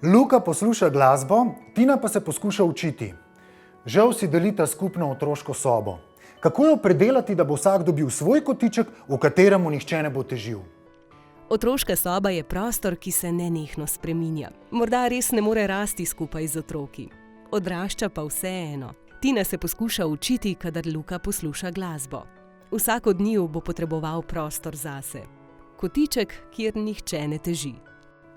Luka posluša glasbo, Tina pa se poskuša učiti. Žal si delita skupno otroško sobo. Kako jo predelati, da bo vsak dobil svoj kotiček, v katerem mu nihče ne bo težil? Otroška soba je prostor, ki se nenehno spreminja. Morda res ne more rasti skupaj z otroki. Odrašča pa vseeno. Tina se poskuša učiti, kadar Luka posluša glasbo. Vsak od njiju bo potreboval prostor zase. Kotiček, kjer nihče ne teži.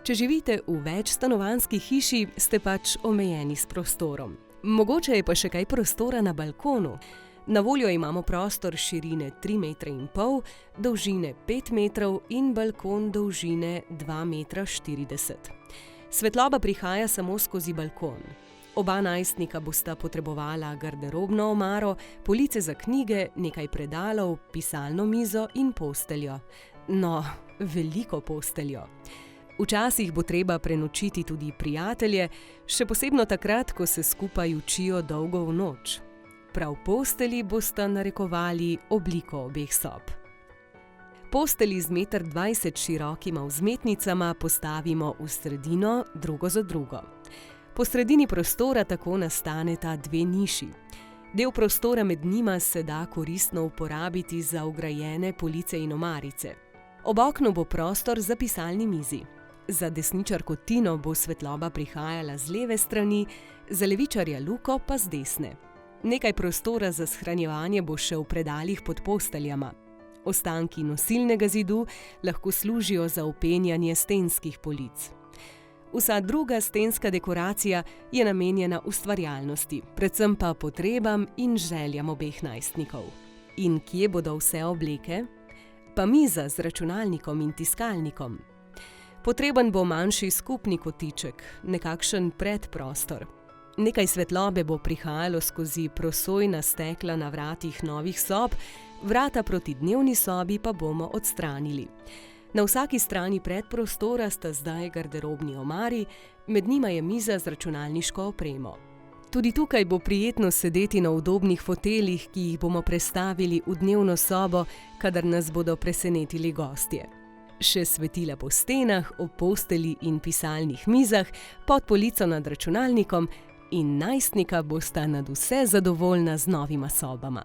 Če živite v večstanovanjski hiši, ste pač omejeni s prostorom. Mogoče je pa še kaj prostora na balkonu. Na voljo imamo prostor širine 3,5 metra, dolžine 5 metrov in balkon dolžine 2,40 metra. Svetloba prihaja samo skozi balkon. Oba najstnika bosta potrebovala garderobno omaro, police za knjige, nekaj predalov, pisalno mizo in posteljo. No, veliko posteljo. Včasih bo treba prenočiti tudi prijatelje, še posebno takrat, ko se skupaj učijo dolgo v noč. Prav posteli bosta narekovali obliko obeh sob. Posteli z 1,20 m širokima vzmetnicama postavimo v sredino, drugo za drugo. Po sredini prostora tako nastaneta dve niši. Del prostora med njima se da koristno uporabiti za vgrajene police in omarice. Ob oknu bo prostor za pisalni mizi. Za desničarko Tino bo svetloba prihajala z leve strani, za levičarja Luko pa z desne. Nekaj prostora za shranjevanje bo še v predalih pod posteljama. Ostanki nosilnega zidu lahko služijo za vpenjanje stenskih polic. Vsa druga stenska dekoracija je namenjena ustvarjalnosti, predvsem pa potrebam in željam obeh najstnikov. In kje bodo vse obleke? Pa miza z računalnikom in tiskalnikom. Potreben bo manjši skupni kotiček, nekakšen predprostor. Nekaj svetlobe bo prihajalo skozi prosojna stekla na vratih novih sob, vrata proti dnevni sobi pa bomo odstranili. Na vsaki strani predprostora sta zdaj garderobni omari, med njima je miza z računalniško opremo. Tudi tukaj bo prijetno sedeti na udobnih foteljih, ki jih bomo prestavili v dnevno sobo, kadar nas bodo presenetili gostje. Še svetila po stenah, ob posteli in pisalnih mizah, pod polico nad računalnikom in najstnika bosta nadvse zadovoljna z novima sobama.